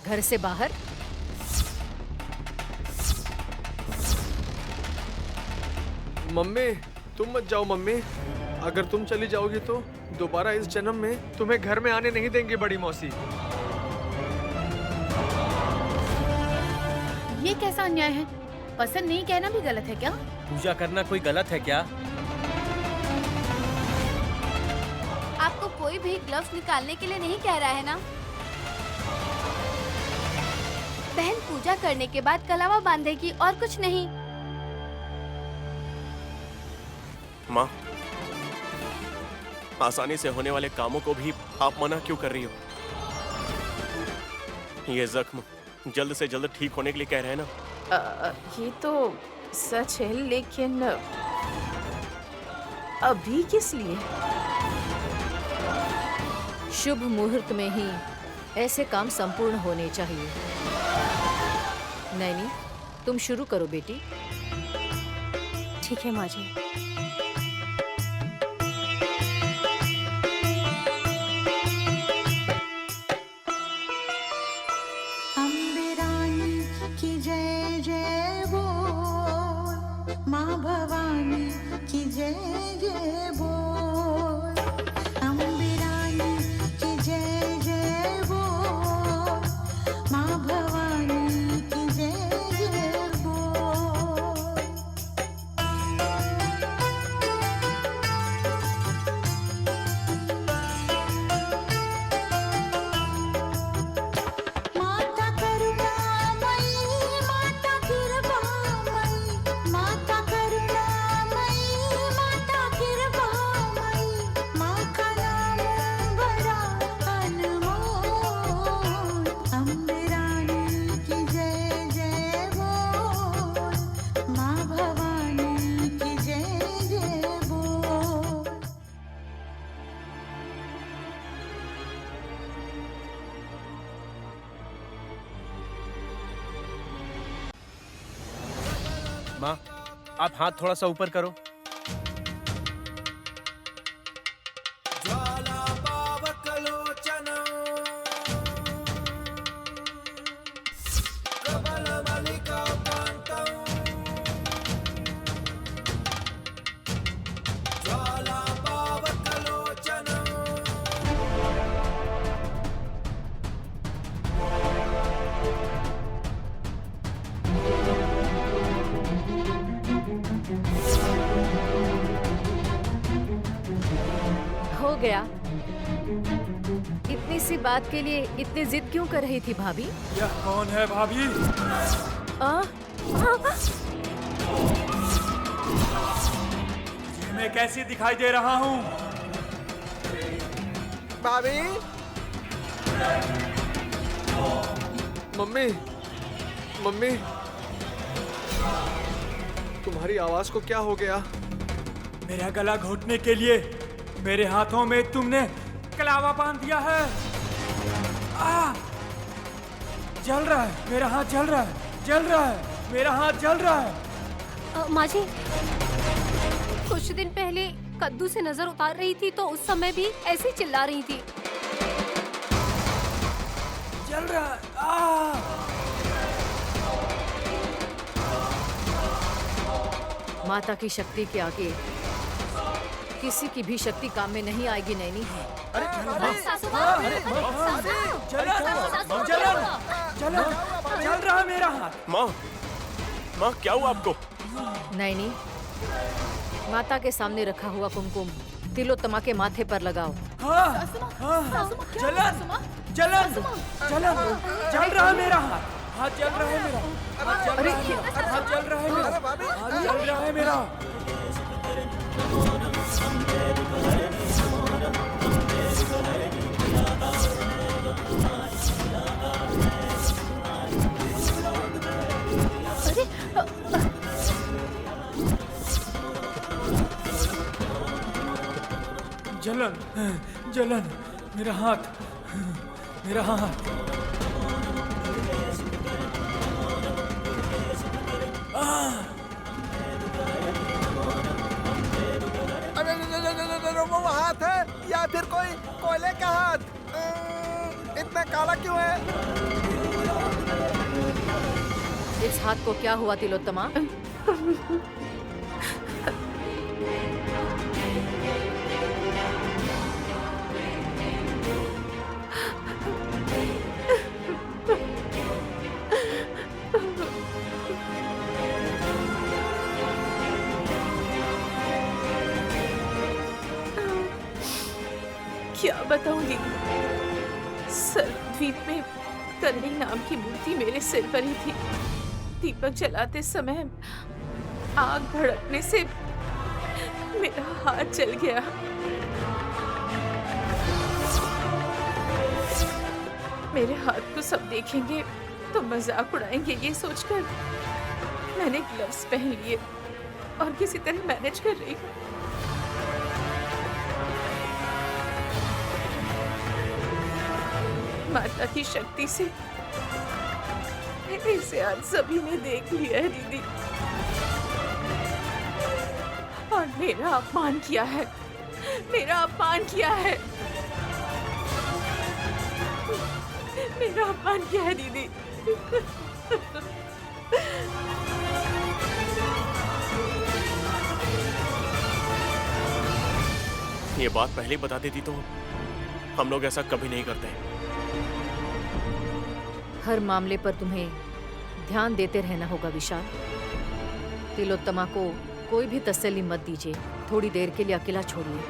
घर से बाहर। मम्मी तुम मत जाओ मम्मी, अगर तुम चली जाओगी तो दोबारा इस जन्म में तुम्हें घर में आने नहीं देंगे बड़ी मौसी। ये कैसा अन्याय है? पसंद नहीं कहना भी गलत है क्या? पूजा करना कोई गलत है क्या? आपको कोई भी ग्लव्स निकालने के लिए नहीं कह रहा है ना? बहन पूजा करने के बाद कलावा बांधेगी और कुछ नहीं। माँ, आसानी से होने वाले कामों को भी आप मना क्यों कर रही हो? ये जख्म जल्द से जल्द ठीक होने के लिए कह रहे हैं ना? ये तो सच है, लेकिन अभी किस लिए? शुभ मुहूर्त में ही ऐसे काम संपूर्ण होने चाहिए। नैनी, तुम शुरू करो बेटी। ठीक है माँ जी। माँ, आप हाथ थोड़ा सा ऊपर करो। हो गया। इतनी सी बात के लिए इतनी जिद क्यों कर रही थी भाभी? यह कौन है भाभी? मैं कैसी दिखाई दे रहा हूँ? भाभी, मम्मी, मम्मी, तुम्हारी आवाज को क्या हो गया? मेरा गला घोटने के लिए मेरे हाथों में तुमने कलावा बांध दिया है। जल रहा है, मेरा हाथ जल रहा है, जल रहा है, मेरा हाथ जल रहा है। माँ जी, कुछ दिन पहले कद्दू से नजर उतार रही थी तो उस समय भी ऐसे चिल्ला रही थी। जल रहा है। माता की शक्ति के आगे किसी की भी शक्ति काम में नहीं आएगी नैनी। जल रहा है मेरा हाथ। माँ, माँ क्या हुआ आपको? नैनी, माता के सामने रखा हुआ कुमकुम तिलोत्तमा के माथे पर लगाओ। जलन, जलन, जलन, जल रहा है मेरा हाथ। हाथ जल रहा है मेरा। हाथ जल रहा है मेरा। हाथ जल रहा है मेरा। हाथ जल रहा है मेरा। जलन, जलन, मेरा हाथ, मेरा हाथ। अरे वो हाथ है या फिर कोई कोयले का हाथ? इतना काला क्यों है? हाथ को क्या हुआ तिलोत्तमा? क्या बताऊंगी, सर्वद्वीप में कन्नी नाम की मूर्ति मेरे सिर पर ही थी। दीपक जलाते समय आग भड़कने से मेरा हाथ जल गया। मेरे हाथ को सब देखेंगे तो मजाक उड़ाएंगे, ये सोचकर मैंने ग्लव्स पहन लिए और किसी तरह मैनेज कर रही हूँ। माता की शक्ति से इसे आज सभी ने देख लिया है दीदी, और मेरा अपमान किया है, मेरा अपमान किया है, मेरा अपमान किया है दीदी। ये बात पहले ही बता देती तो हम लोग ऐसा कभी नहीं करते। हर मामले पर तुम्हें ध्यान देते रहना होगा विशाल। तिलोत्तमा को कोई भी तसल्ली मत दीजिए, थोड़ी देर के लिए अकेला छोड़िए।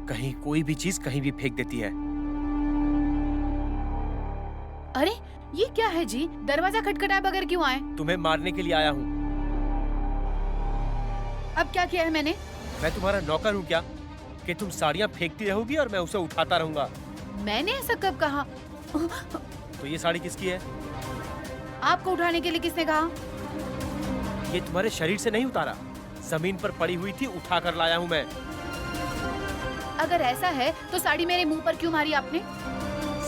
कहीं कोई भी चीज कहीं भी फेंक देती है। अरे ये क्या है जी, दरवाजा खटखटाए बगैर क्यों आए? तुम्हें मारने के लिए आया हूँ। अब क्या किया है मैंने? मैं तुम्हारा नौकर हूँ क्या कि तुम साड़ियाँ फेंकती रहोगी और मैं उसे उठाता रहूंगा? मैंने ऐसा कब कहा? तो ये साड़ी किसकी है? आपको उठाने के लिए किसने कहा? ये तुम्हारे शरीर से नहीं उतारा, जमीन पर पड़ी हुई थी, उठा कर लाया हूँ मैं। अगर ऐसा है तो साड़ी मेरे मुंह पर क्यों मारी आपने?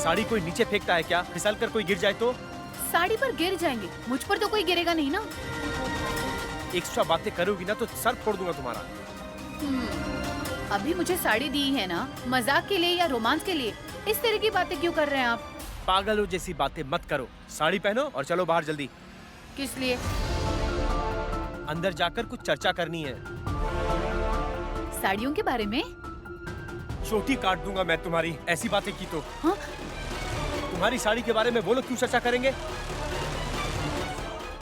साड़ी कोई नीचे फेंकता है क्या? फिसल कर कोई गिर जाए तो? साड़ी पर गिर जाएंगे, मुझ पर तो कोई गिरेगा नहीं ना। एक्स्ट्रा बातें करोगी ना तो सर फोड़ दूंगा तुम्हारा। अभी मुझे साड़ी दी है ना, मजाक के लिए या रोमांस के लिए? इस तरह की बातें क्यों कर रहे हैं आप? पागलों जैसी बातें मत करो। साड़ी पहनो और चलो बाहर जल्दी। किस लिए? अंदर जाकर कुछ चर्चा करनी है। साड़ियों के बारे में? चोटी काट दूंगा मैं तुम्हारी ऐसी बातें की तो। हाँ? तुम्हारी साड़ी के बारे में वो लोग क्यों चर्चा करेंगे?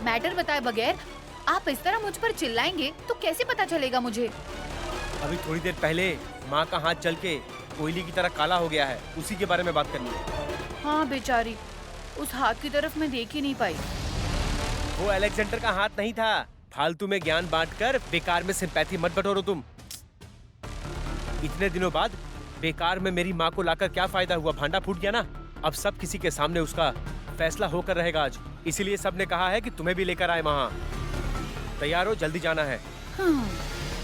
मैटर बताए बगैर आप इस तरह मुझ पर चिल्लाएंगे तो कैसे पता चलेगा मुझे? अभी थोड़ी देर पहले माँ का हाथ जल के कोयले की तरह काला हो गया है, उसी के बारे में बात करनी है। हाँ बेचारी, उस हाथ की तरफ मैं देख ही नहीं पाई। वो अलेक्जेंडर का हाथ नहीं था। फालतू में ज्ञान बांटकर बेकार में सिंपैथी मत बटोरो तुम। इतने दिनों बाद बेकार में मेरी माँ को लाकर क्या फायदा हुआ? भांडा फूट गया ना। अब सब किसी के सामने उसका फैसला होकर रहेगा आज। इसीलिए सबने कहा है कि तुम्हें भी लेकर आए वहाँ। तैयार हो, जल्दी जाना है।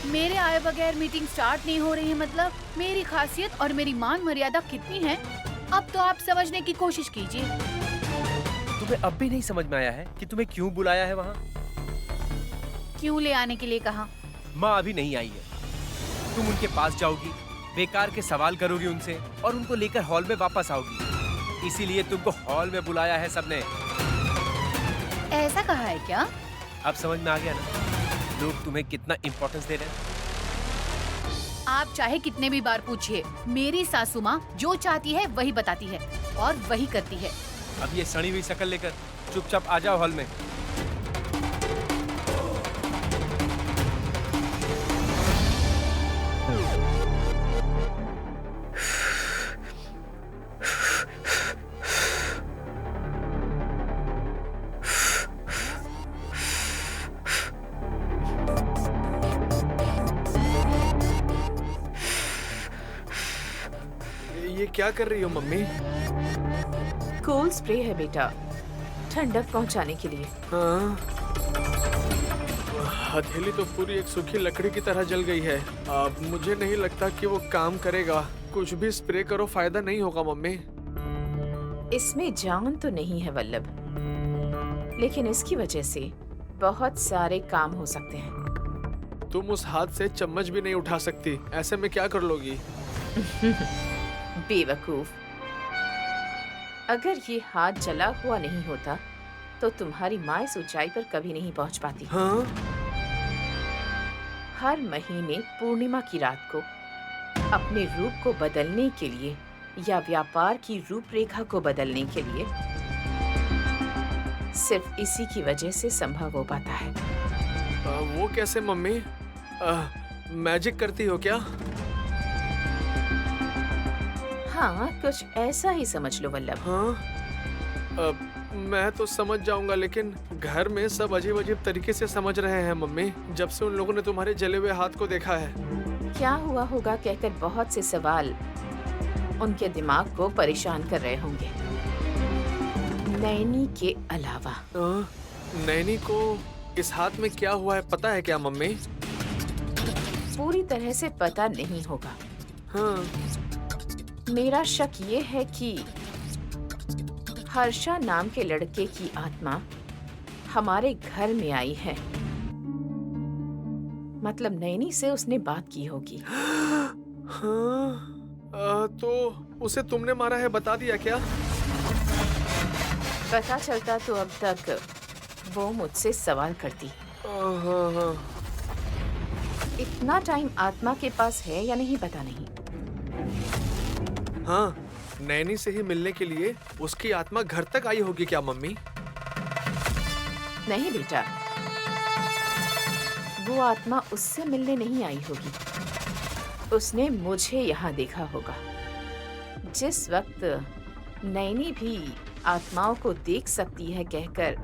मेरे आए बगैर मीटिंग स्टार्ट नहीं हो रही है, मतलब मेरी खासियत और मेरी मान मर्यादा कितनी है, अब तो आप समझने की कोशिश कीजिए। तुम्हें अब भी नहीं समझ में आया है कि तुम्हें क्यों बुलाया है वहाँ? क्यों ले आने के लिए कहा? माँ अभी नहीं आई है। तुम उनके पास जाओगी, बेकार के सवाल करोगी उनसे और उनको लेकर हॉल में वापस आओगी। इसीलिए तुमको हॉल में बुलाया है सबने। ऐसा कहा है क्या? अब समझ में आ गया ना लोग तुम्हें कितना इम्पोर्टेंस दे रहे हैं। आप चाहे कितने भी बार पूछिए, मेरी सासू माँ जो चाहती है वही बताती है और वही करती है। अब ये सड़ी हुई शक्ल लेकर चुपचाप आ जाओ हॉल में। ये क्या कर रही हो मम्मी? कोल्ड स्प्रे है बेटा, ठंडक पहुंचाने के लिए। हाँ, हथेली तो पूरी एक सूखी लकड़ी की तरह जल गई है। अब मुझे नहीं लगता कि वो काम करेगा। कुछ भी स्प्रे करो फायदा नहीं होगा मम्मी। इसमें जान तो नहीं है वल्लभ, लेकिन इसकी वजह से बहुत सारे काम हो सकते हैं। तुम उस हाथ से चम्मच भी नहीं उठा सकती, ऐसे में क्या कर लोगी? बेवकूफ, अगर ये हाथ जला हुआ नहीं होता तो तुम्हारी माँ इस ऊंचाई पर कभी नहीं पहुंच पाती। हाँ? हर महीने पूर्णिमा की रात को अपने रूप को बदलने के लिए या व्यापार की रूपरेखा को बदलने के लिए सिर्फ इसी की वजह से संभव हो पाता है। वो कैसे मम्मी? मैजिक करती हो क्या? हाँ, कुछ ऐसा ही समझ लो वल्लभ। हाँ? मैं तो समझ जाऊंगा, लेकिन घर में सब अजीब अजीब तरीके से समझ रहे हैं मम्मी, जब से उन लोगों ने तुम्हारे जले हुए हाथ को देखा है। क्या हुआ होगा कहकर बहुत से सवाल उनके दिमाग को परेशान कर रहे होंगे, नैनी के अलावा। नैनी को इस हाथ में क्या हुआ है पता है क्या मम्मी? पूरी तरह से पता नहीं होगा। हाँ। मेरा शक ये है कि हर्षा नाम के लड़के की आत्मा हमारे घर में आई है, मतलब नैनी से उसने बात की होगी। हाँ? तो उसे तुमने मारा है, बता दिया क्या? पता चलता तो अब तक वो मुझसे सवाल करती। हाँ। इतना टाइम आत्मा के पास है या नहीं पता नहीं। हाँ, नैनी से ही मिलने के लिए उसकी आत्मा घर तक आई होगी क्या मम्मी? नहीं बेटा, वो आत्मा उससे मिलने नहीं आई होगी, उसने मुझे यहाँ देखा होगा। जिस वक्त नैनी भी आत्माओं को देख सकती है कहकर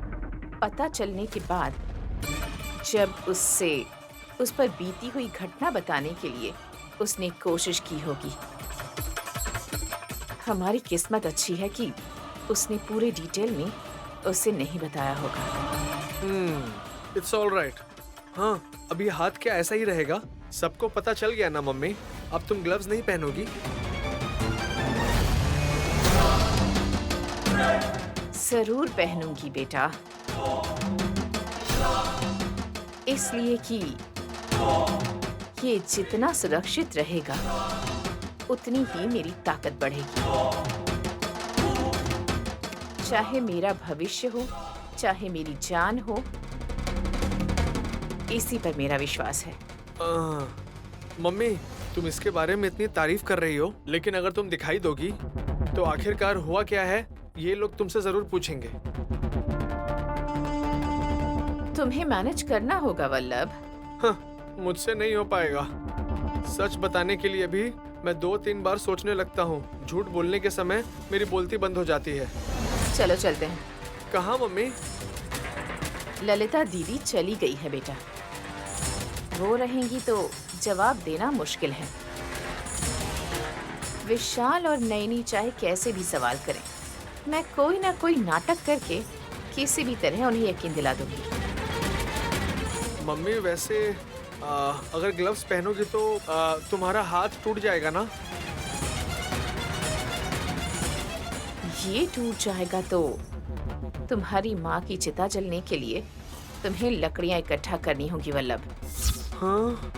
पता चलने के बाद, जब उससे उस पर बीती हुई घटना बताने के लिए उसने कोशिश की होगी। हमारी किस्मत अच्छी है कि उसने पूरे डिटेल में उसे नहीं बताया होगा। It's all right. हाँ, अभी हाथ क्या ऐसा ही रहेगा? सबको पता चल गया ना मम्मी? अब तुम ग्लव्स नहीं पहनोगी? जरूर पहनूंगी बेटा, इसलिए कि ये जितना सुरक्षित रहेगा उतनी ही मेरी ताकत बढ़ेगी। चाहे मेरा भविष्य हो, चाहे मेरी जान हो, इसी पर मेरा विश्वास है। मम्मी, तुम इसके बारे में इतनी तारीफ कर रही हो, लेकिन अगर तुम दिखाई दोगी तो आखिरकार हुआ क्या है ये लोग तुमसे जरूर पूछेंगे। तुम्हें मैनेज करना होगा वल्लभ। हाँ, मुझसे नहीं हो पाएगा। सच बताने के लिए भी मैं 2-3 बार सोचने लगता हूँ। झूठ बोलने के समय मेरी बोलती बंद हो जाती है। चलो चलते हैं। कहाँ मम्मी? ललिता दीदी चली गई है बेटा, वो रहेंगी तो जवाब देना मुश्किल है। विशाल और नैनी चाहे कैसे भी सवाल करें, मैं कोई ना कोई नाटक करके किसी भी तरह उन्हें यकीन दिला दूंगी। मम्मी वैसे अगर ग्लव्स पहनोगी तो तुम्हारा हाथ टूट जाएगा ना? ये टूट जाएगा तो तुम्हारी माँ की चिता जलने के लिए तुम्हें लकड़ियाँ इकट्ठा करनी होगी वल्लभ। हाँ?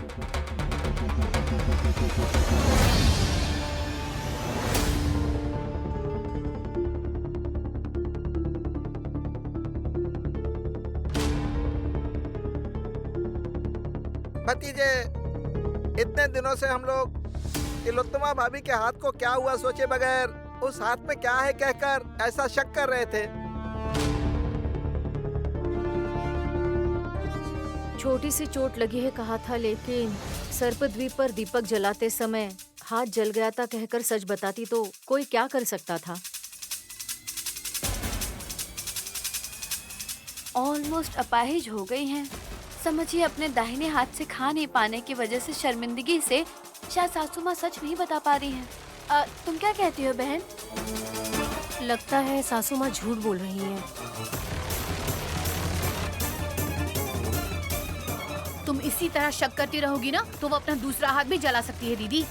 भतीजे, इतने दिनों से हम लोग तिलोत्तमा भाभी के हाथ को क्या हुआ सोचे बगैर उस हाथ में क्या है कहकर ऐसा शक कर रहे थे। छोटी सी चोट लगी है कहा था, लेकिन सर्पद्वीप पर दीपक जलाते समय हाथ जल गया था कहकर सच बताती तो कोई क्या कर सकता था। ऑलमोस्ट अपाहिज हो गई हैं। समझिए अपने दाहिने हाथ से खा नहीं पाने की वजह से शर्मिंदगी से शायद सासू माँ सच नहीं बता पा रही हैं। तुम क्या कहती हो बहन? लगता है सासू माँ झूठ बोल रही हैं। तुम इसी तरह शक करती रहोगी ना तो वो अपना दूसरा हाथ भी जला सकती है दीदी।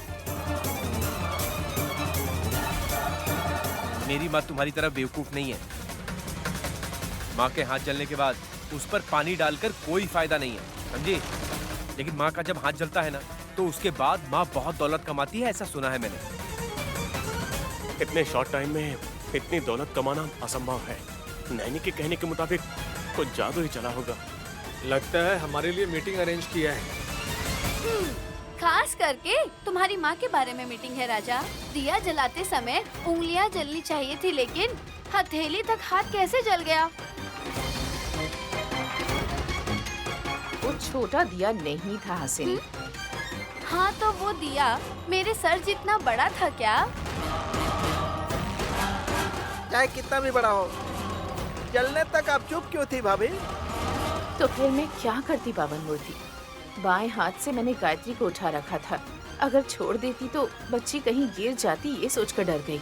मेरी माँ तुम्हारी तरह बेवकूफ नहीं है। माँ के हाथ जलने के बाद उस पर पानी डालकर कोई फायदा नहीं है, समझी? लेकिन माँ का जब हाथ जलता है ना, तो उसके बाद माँ बहुत दौलत कमाती है, ऐसा सुना है मैंने। इतने शॉर्ट टाइम में इतनी दौलत कमाना असंभव है। नैनी के कहने के मुताबिक कुछ जादू ही चला होगा। लगता है हमारे लिए मीटिंग अरेंज किया है। खास करके तुम्हारी माँ के बारे में मीटिंग है राजा। दिया जलाते समय उंगलियाँ जलनी चाहिए थी, लेकिन हथेली तक हाथ कैसे जल गया? वो छोटा दिया नहीं था हसीनी। हाँ तो वो दिया मेरे सर जितना बड़ा था क्या? चाहे कितना भी बड़ा हो, जलने तक आप चुप क्यों थी भाभी? तो फिर मैं क्या करती पावन मूर्ति? बाएं हाथ से मैंने गायत्री को उठा रखा था। अगर छोड़ देती तो बच्ची कहीं गिर जाती, ये सोचकर डर गई।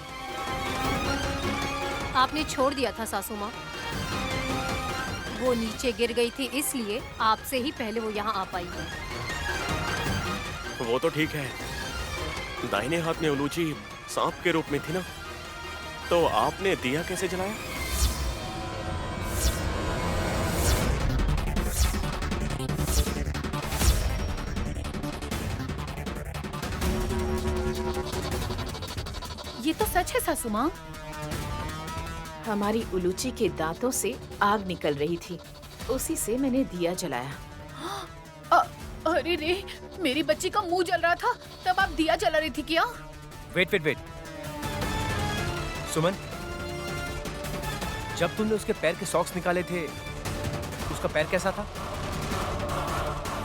आपने छोड़ दिया था सासू माँ। वो नीचे गिर गई थी, इसलिए आपसे ही पहले वो यहाँ आ पाई है। वो तो ठीक है, दाहिने हाथ में उलूची सांप के रूप में थी ना, तो आपने दिया कैसे जलाया? ये तो सच है सासू माँ। हमारी उलूची के दांतों से आग निकल रही थी, उसी से मैंने दिया जलाया। अरे रे, मेरी बच्ची का मुंह जल रहा था, तब आप दिया जला रही थी क्या? वेट। सुमन, जब तुमने उसके पैर के सॉक्स निकाले थे, उसका पैर कैसा था?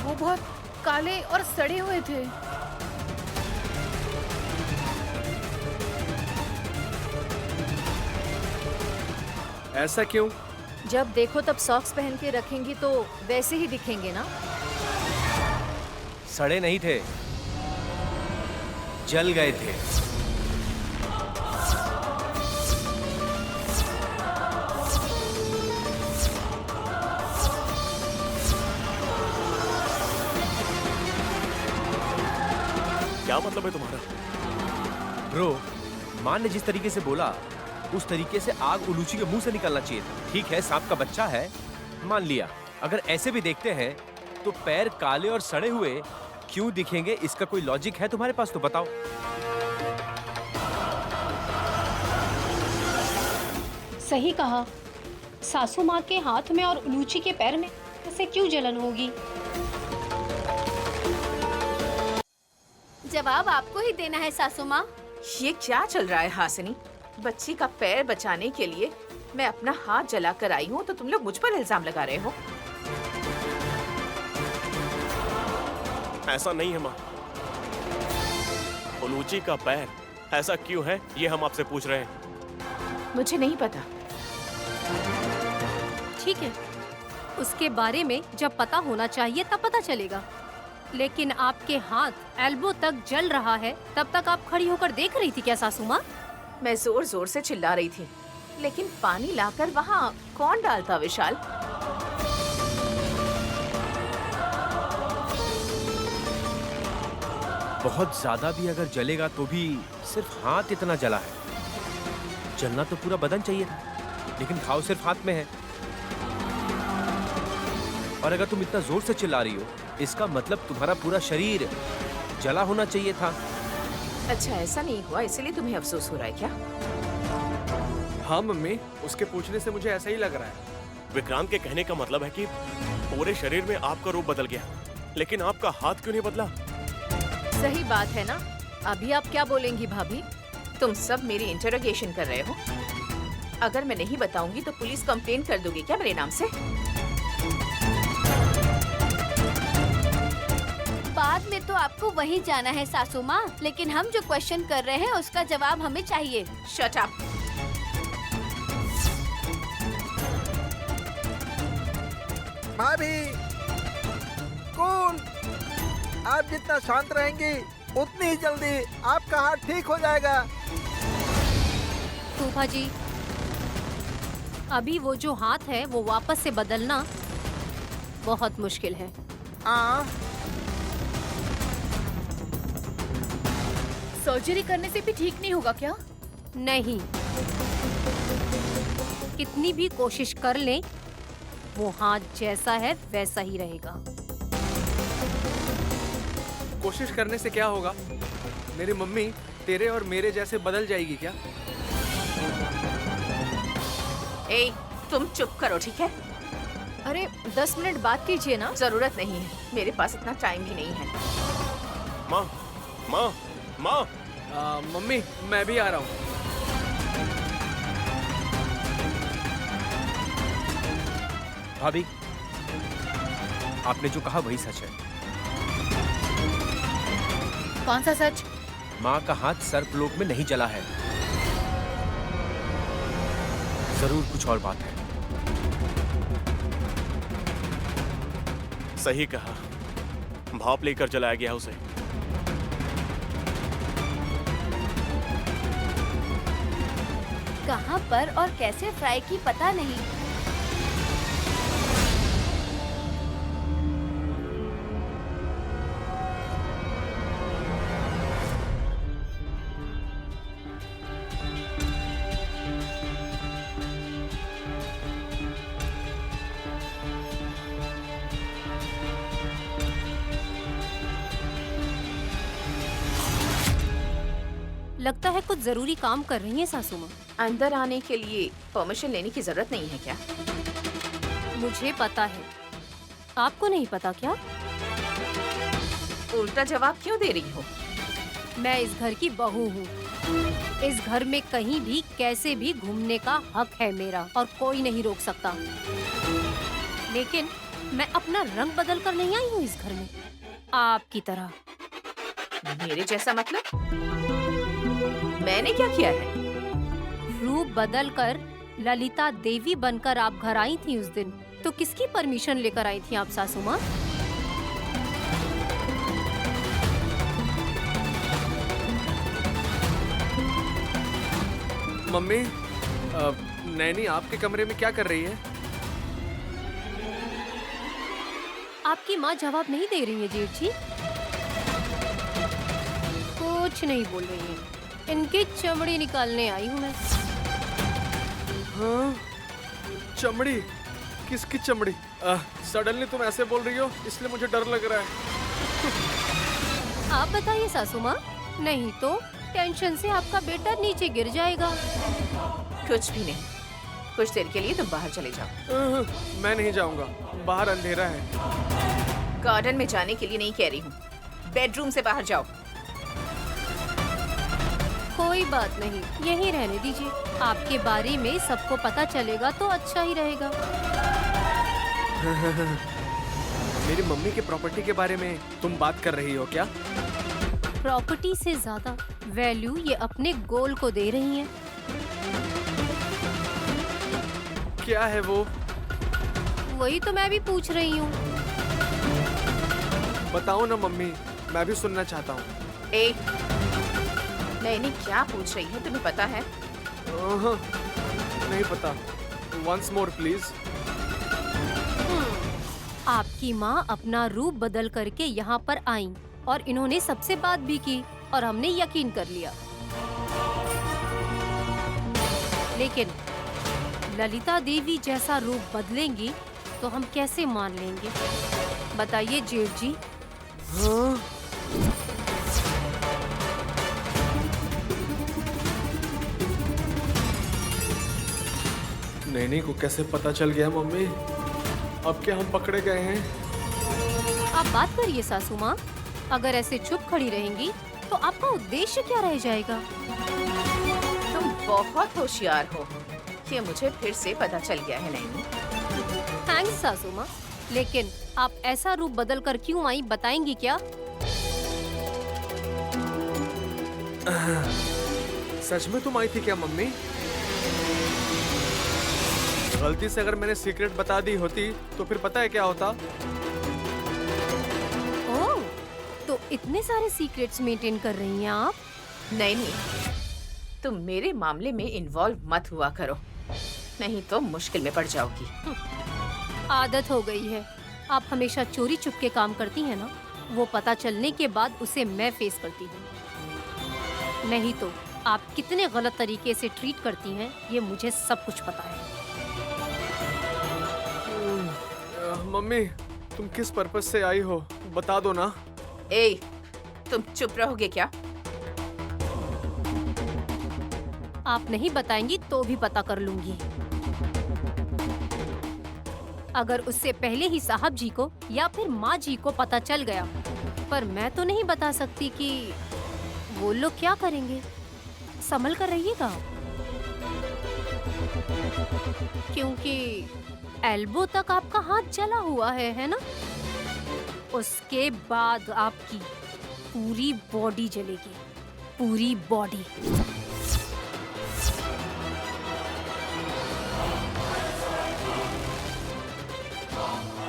वो बहुत काले और सड़े हुए थे। ऐसा क्यों? जब देखो तब सॉक्स पहन के रखेंगी तो वैसे ही दिखेंगे ना। सड़े नहीं थे, जल गए थे। क्या मतलब है तुम्हारा? ब्रो, माँ ने जिस तरीके से बोला, उस तरीके से आग उलूची के मुंह से निकलना चाहिए था। ठीक है, सांप का बच्चा है, मान लिया। अगर ऐसे भी देखते हैं तो पैर काले और सड़े हुए क्यों दिखेंगे? इसका कोई लॉजिक है तुम्हारे पास तो बताओ। सही कहा। सासू माँ के हाथ में और उलूची के पैर में ऐसे क्यों जलन होगी? जवाब आपको ही देना है सासू माँ। ये क्या चल रहा है हासिनी? बच्ची का पैर बचाने के लिए मैं अपना हाथ जलाकर आई हूँ, तो तुम लोग मुझ पर इल्जाम लगा रहे हो। ऐसा नहीं है माँ। उलूची का पैर ऐसा क्यों है, ये हम आपसे पूछ रहे हैं। मुझे नहीं पता। ठीक है, उसके बारे में जब पता होना चाहिए तब पता चलेगा। लेकिन आपके हाथ एल्बो तक जल रहा है, तब तक आप खड़ी होकर देख रही थी क्या सासू माँ? मैं जोर जोर से चिल्ला रही थी, लेकिन पानी लाकर वहाँ कौन डालता विशाल? बहुत ज्यादा भी अगर जलेगा तो भी सिर्फ हाथ इतना जला है। जलना तो पूरा बदन चाहिए था, लेकिन घाव सिर्फ हाथ में है। और अगर तुम इतना जोर से चिल्ला रही हो, इसका मतलब तुम्हारा पूरा शरीर जला होना चाहिए था। अच्छा, ऐसा नहीं हुआ, इसलिए तुम्हें अफसोस हो रहा है क्या? हाँ मम्मी, उसके पूछने से मुझे ऐसा ही लग रहा है। विक्रांत के कहने का मतलब है कि पूरे शरीर में आपका रूप बदल गया, लेकिन आपका हाथ क्यों नहीं बदला? सही बात है ना। अभी आप क्या बोलेंगी भाभी? तुम सब मेरी इंटरोगेशन कर रहे हो। अगर मैं नहीं बताऊंगी तो पुलिस कंप्लेन कर दोगे क्या मेरे नाम से? बाद में तो आपको वहीं जाना है सासू माँ, लेकिन हम जो क्वेश्चन कर रहे हैं उसका जवाब हमें चाहिए। Shut up. भाभी, कूल। आप जितना शांत रहेंगी, उतनी ही जल्दी आपका हाथ ठीक हो जाएगा। फूफा जी, अभी वो जो हाथ है वो वापस से बदलना बहुत मुश्किल है। सर्जरी करने से भी ठीक नहीं होगा क्या? नहीं, कितनी भी कोशिश कर लें, वो हाथ जैसा है वैसा ही रहेगा। कोशिश करने से क्या होगा? मेरी मम्मी तेरे और मेरे जैसे बदल जाएगी क्या? ए, तुम चुप करो, ठीक है? अरे 10 मिनट बात कीजिए ना। जरूरत नहीं है, मेरे पास इतना टाइम भी नहीं है। माँ माँ माँ मम्मी मैं भी आ रहा हूँ। भाभी, आपने जो कहा वही सच है। कौन सा सच? माँ का हाथ सर्पलोक में नहीं जला है। जरूर कुछ और बात है। सही कहा, भाप लेकर जलाया गया उसे। कहाँ पर और कैसे फ्राई की पता नहीं। लगता है कुछ जरूरी काम कर रही हैं सासू माँ। अंदर आने के लिए परमिशन लेने की जरूरत नहीं है क्या? मुझे पता है, आपको नहीं पता क्या? उल्टा जवाब क्यों दे रही हो? मैं इस घर की बहू हूँ। इस घर में कहीं भी कैसे भी घूमने का हक है मेरा और कोई नहीं रोक सकता। लेकिन मैं अपना रंग बदल कर नहीं आई हूँ इस घर में, आपकी तरह। मेरे जैसा मतलब? मैंने क्या किया है? रूप बदल कर ललिता देवी बनकर आप घर आई थी उस दिन, तो किसकी परमिशन लेकर आई थी आप सासू माँ? मम्मी नैनी आपके कमरे में क्या कर रही है? आपकी माँ जवाब नहीं दे रही है जेठ जी। कुछ नहीं बोल रही है। इनकी चमड़ी निकालने आई हूँ मैं। हाँ? चमड़ी? किसकी चमड़ी? सडनली तुम ऐसे बोल रही हो इसलिए मुझे डर लग रहा है। आप बताइए सासू माँ, नहीं तो टेंशन से आपका बेटा नीचे गिर जाएगा। कुछ भी नहीं, कुछ देर के लिए तुम बाहर चले जाओ। मैं नहीं जाऊंगा, बाहर अंधेरा है। गार्डन में जाने के लिए नहीं कह रही हूँ, बेडरूम से बाहर जाओ। कोई बात नहीं, यहीं रहने दीजिए। आपके बारे में सबको पता चलेगा तो अच्छा ही रहेगा। मेरी मम्मी के प्रॉपर्टी के बारे में तुम बात कर रही हो क्या? प्रॉपर्टी से ज्यादा वैल्यू ये अपने गोल को दे रही हैं। क्या है वो? वही तो मैं भी पूछ रही हूँ। बताओ ना मम्मी, मैं भी सुनना चाहता हूँ। नैनी क्या पूछ रही है तुम्हें पता है? नहीं पता। Once more please. आपकी माँ अपना रूप बदल करके यहाँ पर आई और इन्होंने सबसे बात भी की और हमने यकीन कर लिया। लेकिन ललिता देवी जैसा रूप बदलेंगी तो हम कैसे मान लेंगे? बताइए जेठ जी। हाँ? नैनी को कैसे पता चल गया मम्मी? अब क्या हम पकड़े गए हैं? आप बात करिए सासू माँ। अगर ऐसे चुप खड़ी रहेंगी तो आपका उद्देश्य क्या रह जाएगा? तुम बहुत होशियार हो। ये मुझे फिर से पता चल गया है नैनी। थैंक्स सासू माँ, लेकिन आप ऐसा रूप बदल कर क्यों आई बताएंगी क्या? सच में तुम आई थी क्या मम्मी? गलती से अगर मैंने सीक्रेट बता दी होती तो फिर पता है क्या होता? ओह, तो इतने सारे सीक्रेट्स मेंटेन कर रही हैं आप? नहीं, तुम मेरे मामले में इन्वॉल्व मत हुआ करो, नहीं तो मुश्किल में पड़ जाओगी। आदत हो गई है। आप हमेशा चोरी चुपके काम करती हैं ना, वो पता चलने के बाद उसे मैं फेस करती हूँ। नहीं तो आप कितने गलत तरीके से ट्रीट करती हैं ये मुझे सब कुछ पता है। मम्मी तुम किस पर्पस से आई हो बता दो ना। ए, तुम चुप रहोगे क्या? आप नहीं बताएंगी तो भी पता कर लूंगी। अगर उससे पहले ही साहब जी को या फिर माँ जी को पता चल गया, पर मैं तो नहीं बता सकती कि वो लोग क्या करेंगे। संभल कर रहिएगा, क्योंकि एल्बो तक आपका हाथ जला हुआ है ना? उसके बाद आपकी पूरी बॉडी जलेगी, पूरी बॉडी।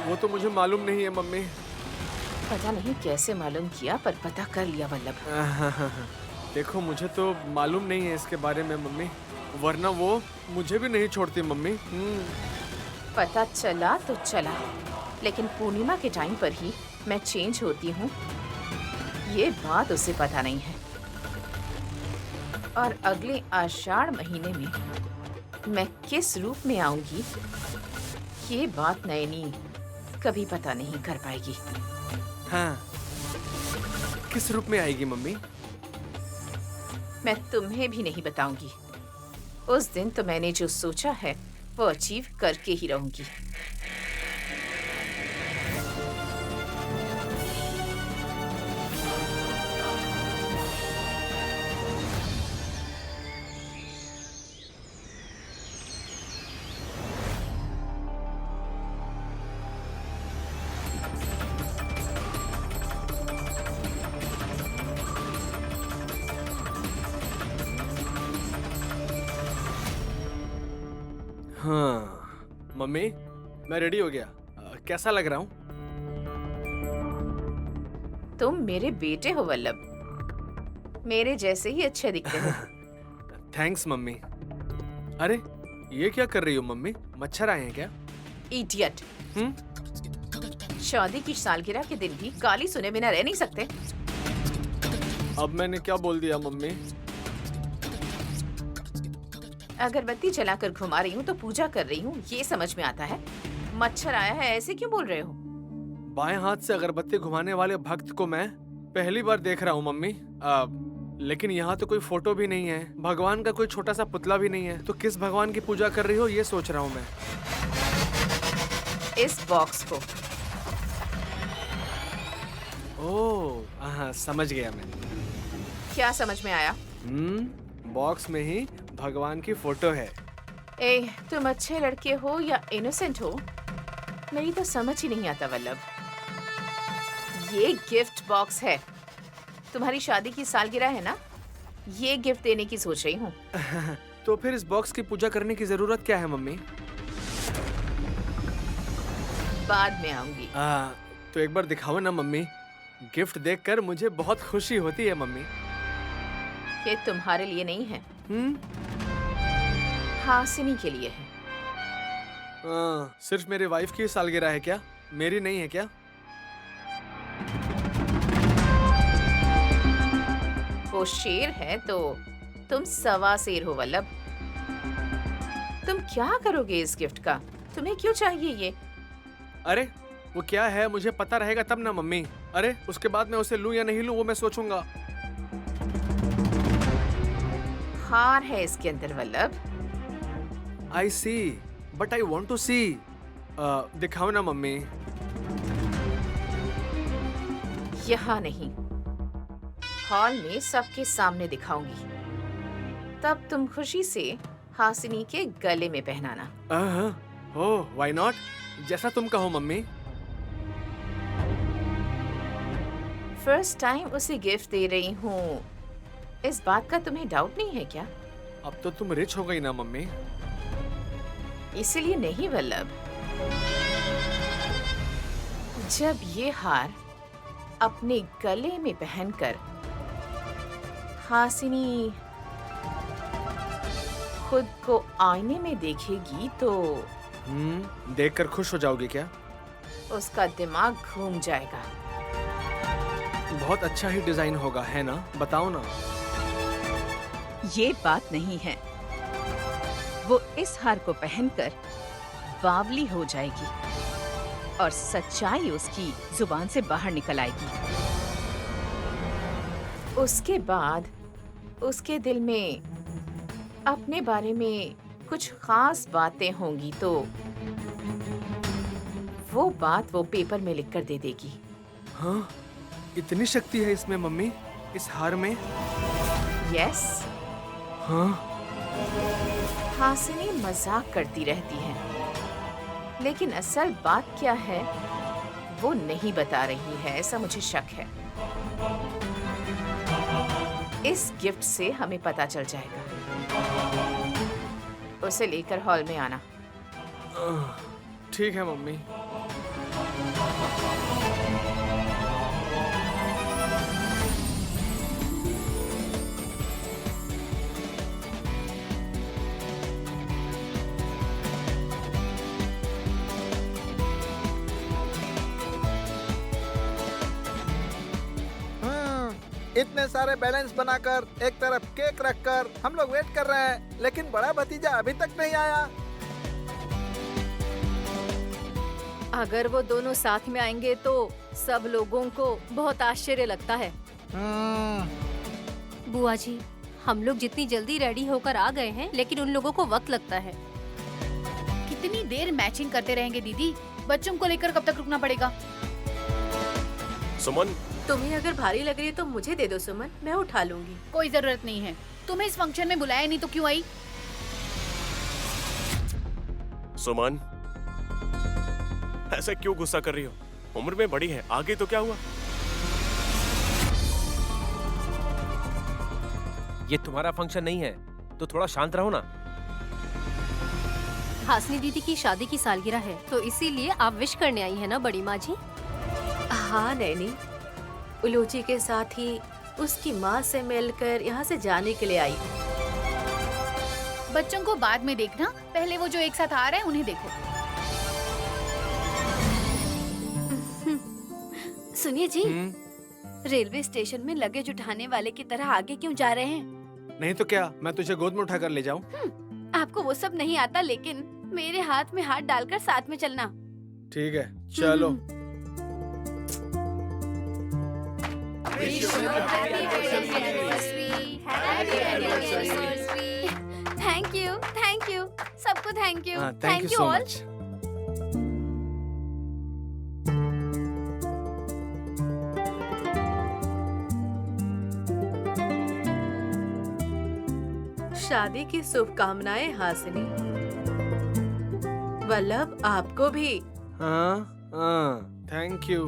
वो तो मुझे मालूम नहीं है मम्मी। पता नहीं कैसे मालूम किया, पर पता कर लिया वल्लभ। देखो मुझे तो मालूम नहीं है इसके बारे में मम्मी, वरना वो मुझे भी नहीं छोड़ती मम्मी। पता चला तो चला, लेकिन पूर्णिमा के टाइम पर ही मैं चेंज होती हूँ, ये बात उसे पता नहीं है। और अगले आषाढ़ महीने में मैं किस रूप में आऊंगी, ये बात नैनी कभी पता नहीं कर पाएगी। हाँ, किस रूप में आएगी मम्मी? मैं तुम्हें भी नहीं बताऊंगी। उस दिन तो मैंने जो सोचा है वो अचीव करके ही रहूंगी। हाँ मम्मी, मैं रेडी हो गया। कैसा लग रहा हूँ? तुम मेरे बेटे हो वल्लभ, मेरे जैसे ही अच्छे दिखते हो। Thanks mummy. अरे ये क्या कर रही हो मम्मी? मच्छर आए हैं क्या? इडियट। शादी की सालगिरह के दिन भी गाली सुने बिना रह नहीं सकते। अब मैंने क्या बोल दिया मम्मी? अगरबत्ती जलाकर घुमा रही हूँ तो पूजा कर रही हूँ, ये समझ में आता है। मच्छर आया है ऐसे क्यों बोल रहे हो? बाएं हाथ से अगरबत्ती घुमाने वाले भक्त को मैं पहली बार देख रहा हूँ मम्मी। लेकिन यहाँ तो कोई फोटो भी नहीं है, भगवान का कोई छोटा सा पुतला भी नहीं है, तो किस भगवान की पूजा कर रही हो ये सोच रहा हूँ मैं। इस बॉक्स को। ओह हाँ, समझ गया मैं। क्या समझ में आया? बॉक्स में ही भगवान की फोटो है। ए, तुम अच्छे लड़के हो या इनोसेंट हो, मेरी तो समझ ही नहीं आता वल्लभ। ये गिफ्ट बॉक्स है, तुम्हारी शादी की सालगिरह है ना, ये गिफ्ट देने की सोच रही हूँ। तो फिर इस बॉक्स की पूजा करने की जरूरत क्या है मम्मी? बाद में आऊंगी। तो एक बार दिखाओ ना मम्मी, गिफ्ट देखकर मुझे बहुत खुशी होती है मम्मी। ये तुम्हारे लिए नहीं है, हासिनी के लिए है। सिर्फ मेरी वाइफ की सालगिरह है क्या? मेरी नहीं है क्या? वो शेर है तो तुम सवा शेर हो वल्लभ। तुम क्या करोगे इस गिफ्ट का? तुम्हें क्यों चाहिए ये? अरे वो क्या है मुझे पता रहेगा तब ना मम्मी। अरे उसके बाद मैं उसे लूं या नहीं लूं वो मैं सोचूंगा। हार है इसके अंदर Vallabh. I see, but I want to see. दिखाओ ना मम्मी। यहाँ नहीं, हॉल में सबके सामने दिखाऊंगी, तब तुम खुशी से हासिनी के गले में पहनाना। ओह, why not? जैसा तुम कहो मम्मी। फर्स्ट टाइम उसे गिफ्ट दे रही हूँ, इस बात का तुम्हें डाउट नहीं है क्या? अब तो तुम रिच हो गई ना मम्मी। इसीलिए नहीं वल्लभ, जब ये हार अपने गले में पहनकर हासिनी खुद को आईने में देखेगी तो देखकर खुश हो जाओगी क्या? उसका दिमाग घूम जाएगा। बहुत अच्छा ही डिजाइन होगा है ना? बताओ ना। ये बात नहीं है, वो इस हार को पहनकर बावली हो जाएगी। और सच्चाई उसकी जुबान से बाहर निकल आएगी। उसके बाद उसके दिल में अपने बारे में कुछ खास बातें होंगी तो वो बात वो पेपर में लिखकर दे देगी। हाँ, इतनी शक्ति है इसमें मम्मी, इस हार में? यस। हाँ। हासिनी मजाक करती रहती है, लेकिन असल बात क्या है वो नहीं बता रही है, ऐसा मुझे शक है। इस गिफ्ट से हमें पता चल जाएगा। उसे लेकर हॉल में आना। ठीक है मम्मी। इतने सारे बैलेंस बनाकर एक तरफ केक रखकर हम लोग वेट कर रहे हैं, लेकिन बड़ा भतीजा अभी तक नहीं आया। अगर वो दोनों साथ में आएंगे तो सब लोगों को बहुत आश्चर्य लगता है। बुआ जी, हम लोग जितनी जल्दी रेडी होकर आ गए हैं, लेकिन उन लोगों को वक्त लगता है। कितनी देर मैचिंग करते रहेंगे दीदी? बच्चों को लेकर कब तक रुकना पड़ेगा? सुमन, तुम्हें अगर भारी लग रही है तो मुझे दे दो सुमन, मैं उठा लूंगी। कोई जरूरत नहीं है। तुम्हें इस फंक्शन में बुलाया नहीं तो क्यों आई? सुमन, ऐसे क्यों गुस्सा कर रही हो? उम्र में बड़ी है, आगे तो क्या हुआ? ये तुम्हारा फंक्शन नहीं है, तो थोड़ा शांत रहो ना। हासिनी दीदी की शादी की सालगिरह है, तो इसीलिए आप विश करने आई है ना बड़ी माँ जी? हाँ नैनी, उलूची के साथ ही उसकी माँ से मिलकर यहाँ से जाने के लिए आई। बच्चों को बाद में देखना, पहले वो जो एक साथ आ रहे हैं उन्हें देखो। सुनिए जी, रेलवे स्टेशन में लगेज उठाने वाले की तरह आगे क्यों जा रहे हैं? नहीं तो क्या, मैं तुझे गोद में उठाकर ले जाऊं? आपको वो सब नहीं आता, लेकिन मेरे हाथ में हाथ डालकर साथ में चलना। ठीक है, चलो। थैंक यू सबको, thank you, thank you all. शादी की शुभकामनाएं हासिनी। वल्लभ, आपको भी। हाँ, थैंक यू।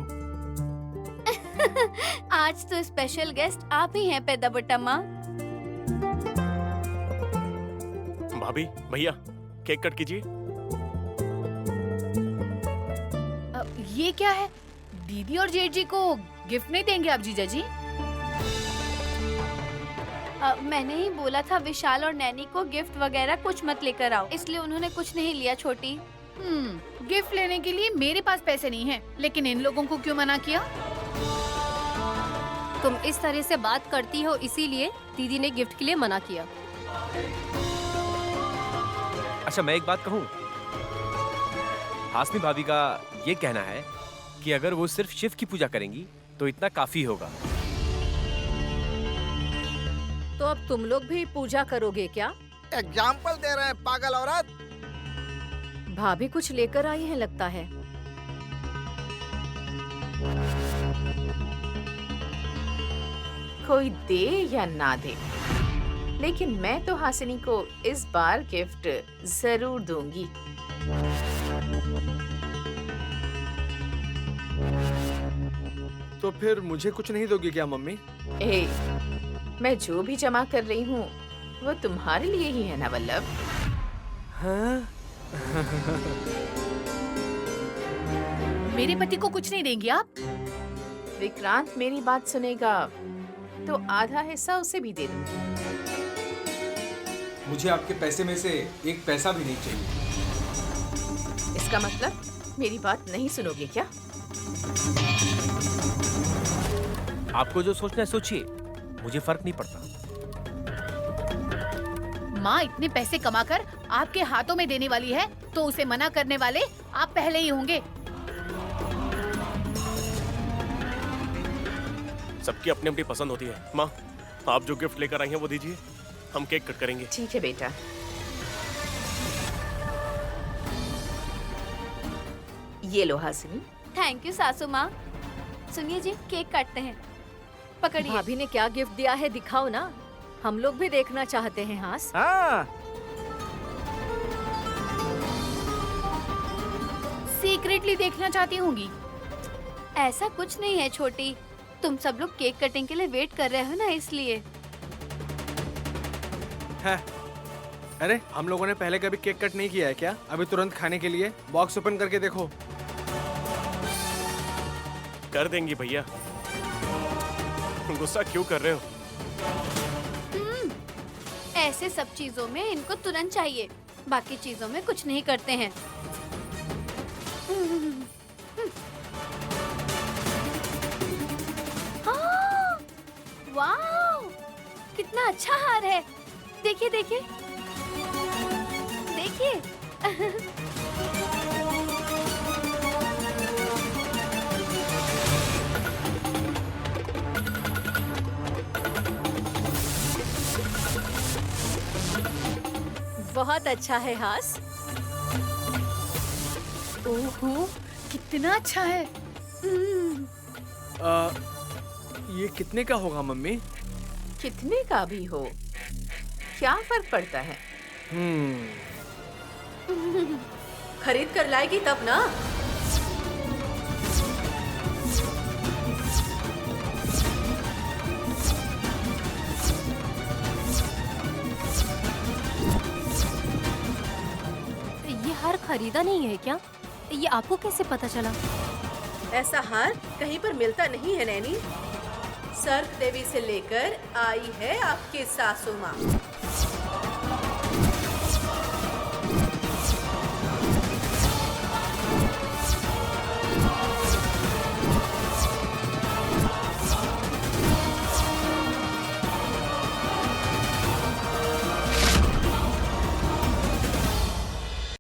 आज तो स्पेशल गेस्ट आप ही हैं पेदा बुट्टम्मा। भाभी, भैया, केक कट कीजिए। ये क्या है? दीदी और जेठ जी को गिफ्ट नहीं देंगे आप जीजा जी? मैंने ही बोला था विशाल और नैनी को गिफ्ट वगैरह कुछ मत लेकर आओ, इसलिए उन्होंने कुछ नहीं लिया। छोटी, गिफ्ट लेने के लिए मेरे पास पैसे नहीं हैं, लेकिन इन लोगों को क्यों मना किया? तुम इस तरह से बात करती हो, इसीलिए दीदी ने गिफ्ट के लिए मना किया। अच्छा, मैं एक बात कहूँ, हासिनी भाभी का ये कहना है कि अगर वो सिर्फ शिव की पूजा करेंगी तो इतना काफी होगा। तो अब तुम लोग भी पूजा करोगे क्या? एग्जाम्पल दे रहे हैं पागल औरत। भाभी कुछ लेकर आई है लगता है। कोई दे या ना दे, लेकिन मैं तो हासिनी को इस बार गिफ्ट जरूर दूंगी। तो फिर मुझे कुछ नहीं दोगी क्या मम्मी? मैं जो भी जमा कर रही हूँ वो तुम्हारे लिए ही है ना वल्लभ? हाँ? मेरे पति को कुछ नहीं देंगी आप? विक्रांत मेरी बात सुनेगा तो आधा हिस्सा उसे भी दे दूंगी। मुझे आपके पैसे में से एक पैसा भी नहीं चाहिए। इसका मतलब मेरी बात नहीं सुनोगे क्या? आपको जो सोचना है सोचिए, मुझे फर्क नहीं पड़ता। माँ इतने पैसे कमाकर आपके हाथों में देने वाली है तो उसे मना करने वाले आप पहले ही होंगे। सबकी अपनी अपनी पसंद होती है। माँ, आप जो गिफ्ट लेकर आई हैं वो दीजिए, हम केक कट करेंगे। ठीक है बेटा। ये लो हासिनी। थैंक यू सासू माँ। सुनिए जी, केक काटते हैं, पकड़िए। भाभी ने क्या गिफ्ट दिया है दिखाओ ना, हम लोग भी देखना चाहते हैं। हास, हाँ, सीक्रेटली देखना चाहती होंगी। ऐसा कुछ नहीं है छोटी, तुम सब लोग केक कटिंग के लिए वेट कर रहे हो ना, इसलिए। है। अरे हम लोगों ने पहले कभी केक कट नहीं किया है क्या? अभी तुरंत खाने के लिए बॉक्स ओपन करके देखो। कर देंगी भैया, गुस्सा क्यों कर रहे हो? ऐसे सब चीजों में इनको तुरंत चाहिए, बाकी चीजों में कुछ नहीं करते हैं। हाँ, वाव, कितना अच्छा हार है। देखिए देखिए देखिए। बहुत अच्छा है हास। ओहो, कितना अच्छा है। ये कितने का होगा मम्मी? कितने का भी हो, क्या फर्क पड़ता है? खरीद कर लाएगी तब ना। ये हार खरीदा नहीं है क्या? ये आपको कैसे पता चला? ऐसा हार कहीं पर मिलता नहीं है नैनी। सर्प देवी से लेकर आई है आपकी सासू माँ।